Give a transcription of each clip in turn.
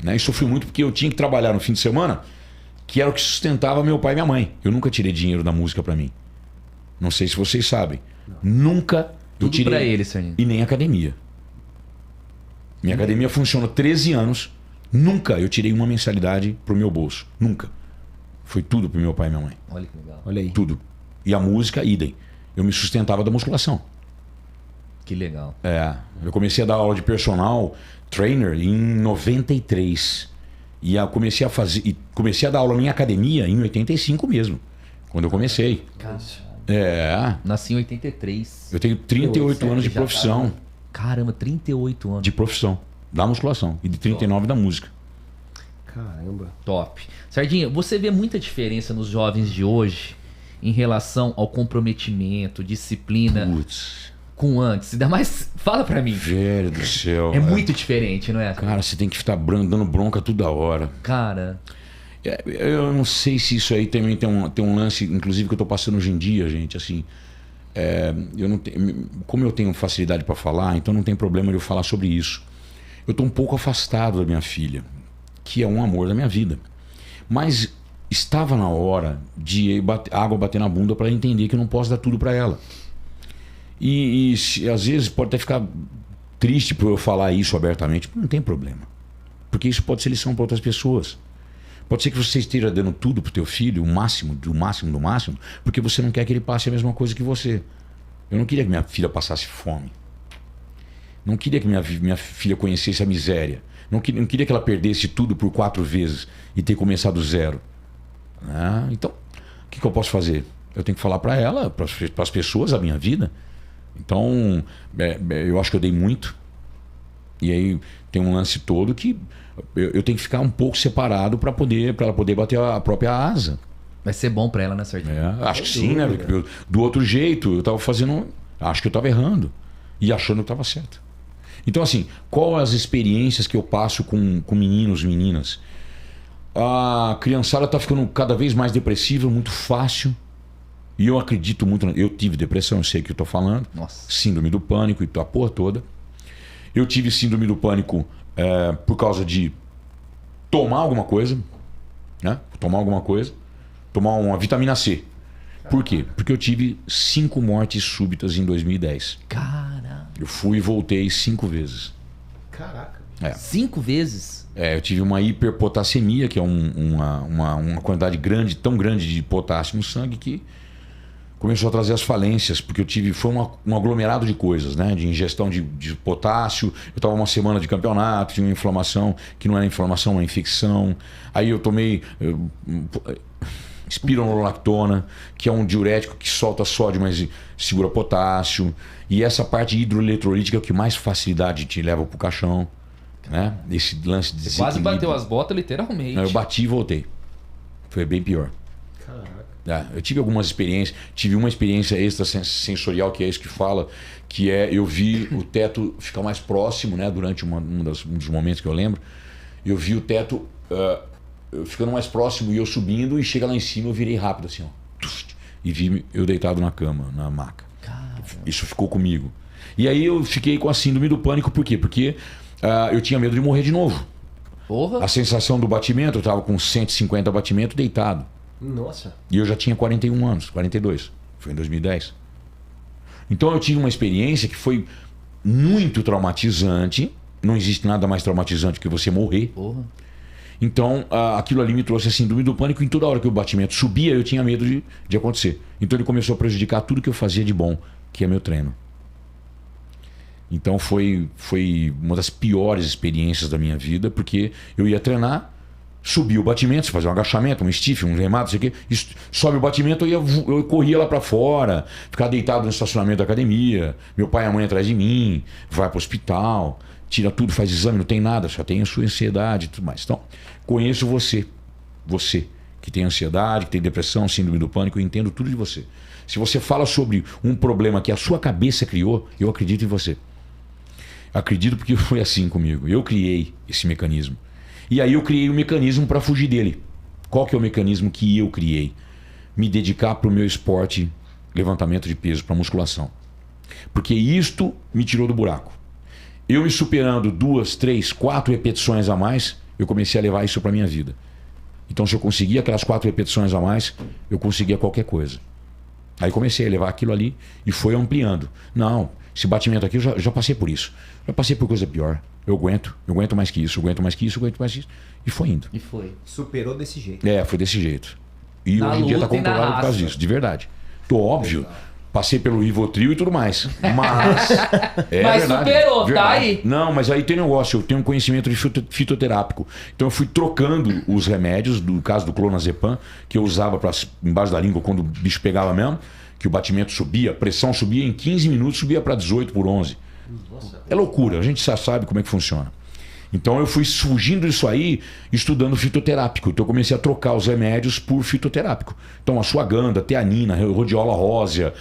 né? E sofri muito porque eu tinha que trabalhar no fim de semana, que era o que sustentava meu pai e minha mãe. Eu nunca tirei dinheiro da música pra mim. Não sei se vocês sabem. Nunca eu Tudo tirei. pra ele, Serginho. E nem academia. Minha academia funciona 13 anos. Nunca eu tirei uma mensalidade pro meu bolso. Nunca. Foi tudo pro meu pai e minha mãe. Olha que legal. Olha aí. Tudo. E a música, idem. Eu me sustentava da musculação. Que legal. Eu comecei a dar aula de personal trainer em 93. E eu comecei a dar aula em academia em 85 mesmo. Quando eu comecei. Nasci em 83. Eu tenho 38 anos de profissão. Caramba, 38 anos. De profissão. Da musculação. E de 39 da música. Caramba. Top. Sardinha, você vê muita diferença nos jovens de hoje em relação ao comprometimento, disciplina Putz. com antes? Ainda mais, fala pra mim. Velho do céu. É muito diferente, não é? Cara, você tem que estar dando bronca toda hora. Cara, Eu não sei se isso aí também tem um lance, inclusive, que eu tô passando hoje em dia, gente, assim. Eu não tenho, como eu tenho facilidade para falar, então não tem problema de eu falar sobre isso. Eu tô um pouco afastado da minha filha, que é um amor da minha vida. Mas estava na hora de água bater na bunda para entender que eu não posso dar tudo para ela. E às vezes pode até ficar triste por eu falar isso abertamente, mas não tem problema. Porque isso pode ser lição para outras pessoas. Pode ser que você esteja dando tudo pro teu filho, o máximo, do máximo, do máximo, porque você não quer que ele passe a mesma coisa que você. Eu não queria que minha filha passasse fome. Não queria que minha filha conhecesse a miséria. Não queria que ela perdesse tudo por 4 vezes e ter começado do zero. Então, o que eu posso fazer? Eu tenho que falar para ela, para as pessoas, a minha vida. Então, eu acho que eu dei muito. E aí tem um lance todo que eu tenho que ficar um pouco separado para ela poder bater a própria asa. vai ser bom pra ela, né, Sardinha? Acho que sim, né? Porque do outro jeito, eu tava fazendo... Acho que eu tava errando. E achando que tava certo. Então, assim, qual as experiências que eu passo com meninos, meninas? A criançada tá ficando cada vez mais depressiva, muito fácil. E eu acredito muito... Eu tive depressão, eu sei o que eu tô falando. Nossa. Síndrome do pânico e a porra toda. Eu tive síndrome do pânico por causa de tomar alguma coisa, né? Tomar uma vitamina C. Por quê? Porque eu tive 5 mortes súbitas em 2010. Cara. Eu fui e voltei 5 vezes. Caraca. 5 vezes? Eu tive uma hiperpotassemia, que é uma quantidade grande, tão grande de potássio no sangue que começou a trazer as falências, porque foi um aglomerado de coisas, né? De ingestão de potássio. Eu estava uma semana de campeonato, tinha uma inflamação, que não era inflamação, uma infecção. Aí eu tomei espironolactona, que é um diurético que solta sódio, mas segura potássio. E essa parte hidroeletrolítica é o que mais facilidade te leva pro caixão, né? Esse lance de Você quase bateu as botas, literalmente. Eu bati e voltei. Foi bem pior. Eu tive algumas experiências. Tive uma experiência extrasensorial, que é isso que fala, que eu vi o teto ficar mais próximo, né? Durante um dos momentos que eu lembro. Eu vi o teto ficando mais próximo e eu subindo, e chega lá em cima eu virei rápido assim, ó. E vi eu deitado na cama, na maca. Caramba. Isso ficou comigo. E aí eu fiquei com a síndrome do pânico. Por quê? Porque eu tinha medo de morrer de novo. Porra. A sensação do batimento, eu tava com 150 batimentos deitado. Nossa. E eu já tinha 41 anos, 42. Foi em 2010. Então eu tive uma experiência que foi muito traumatizante. Não existe nada mais traumatizante que você morrer. Porra. Então aquilo ali me trouxe a síndrome do pânico. E toda hora que o batimento subia, eu tinha medo de acontecer. Então ele começou a prejudicar tudo que eu fazia de bom, que é meu treino. Então foi uma das piores experiências da minha vida, porque eu ia treinar, subia o batimento, fazer um agachamento, um stiff, um remado, não sei o quê, sobe o batimento, eu corria lá pra fora, ficava deitado no estacionamento da academia, meu pai e a mãe atrás de mim, vai pro hospital, tira tudo, faz exame, não tem nada, só tem a sua ansiedade e tudo mais. Então, conheço você que tem ansiedade, que tem depressão, síndrome do pânico, eu entendo tudo de você. Se você fala sobre um problema que a sua cabeça criou, eu acredito em você. Acredito porque foi assim comigo. Eu criei esse mecanismo. E aí eu criei um mecanismo para fugir dele. Qual que é o mecanismo que eu criei? Me dedicar para o meu esporte, levantamento de peso, para musculação. Porque isto me tirou do buraco. Eu me superando 2, 3, 4 repetições a mais, eu comecei a levar isso para minha vida. Então, se eu conseguia aquelas 4 repetições a mais, eu conseguia qualquer coisa. Aí comecei a levar aquilo ali e foi ampliando. Não, esse batimento aqui, eu já passei por isso. Já passei por coisa pior. Eu aguento mais que isso, eu aguento mais que isso, eu aguento mais que isso. E foi indo. E foi. Superou desse jeito. Foi desse jeito. E Na hoje em dia tá luta e na controlado por causa raça. disso, de verdade. Tô óbvio. Passei pelo Rivotril e tudo mais. Mas. Mas superou, tá aí. Não, mas aí tem negócio. Eu tenho um conhecimento de fitoterápico. Então eu fui trocando os remédios, do caso do clonazepam, que eu usava embaixo da língua quando o bicho pegava mesmo, que o batimento subia, a pressão subia, em 15 minutos subia para 18 por 11. Nossa. É loucura, a gente já sabe como é que funciona. Então eu fui fugindo disso aí, estudando fitoterápico. Então eu comecei a trocar os remédios por fitoterápico. Então ashwagandha, teanina, rhodiola rósea,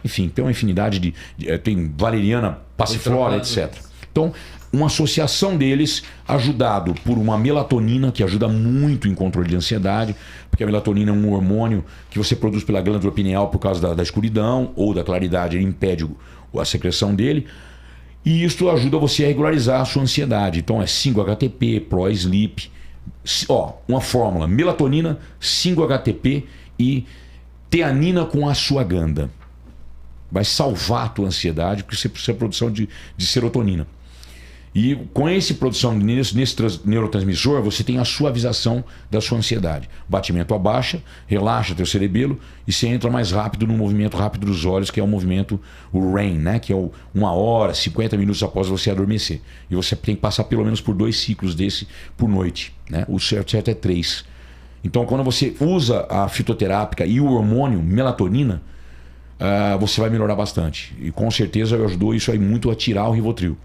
enfim, tem uma infinidade tem valeriana, passiflora, etc. Então, uma associação deles, ajudado por uma melatonina, que ajuda muito em controle de ansiedade, porque a melatonina é um hormônio que você produz pela glândula pineal por causa da escuridão ou da claridade, ele impede a secreção dele. E isso ajuda você a regularizar a sua ansiedade. Então é 5-HTP, Pro-Sleep. Uma fórmula: melatonina, 5-HTP e teanina com ashwagandha. Vai salvar a tua ansiedade, porque você precisa de produção de serotonina. E com essa produção nesse neurotransmissor, você tem a suavização da sua ansiedade. O batimento abaixa, relaxa teu cerebelo e você entra mais rápido no movimento rápido dos olhos, que é o movimento, o REM, né? Que é 1 hora, 50 minutos após você adormecer. E você tem que passar pelo menos por 2 ciclos desse por noite, né? O certo é 3. Então, quando você usa a fitoterápica e o hormônio melatonina, você vai melhorar bastante. E com certeza ajudou isso aí muito a tirar o Rivotril.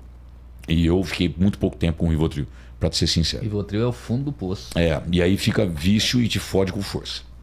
E eu fiquei muito pouco tempo com o Rivotril, pra te ser sincero. Rivotril é o fundo do poço. E aí fica vício e te fode com força.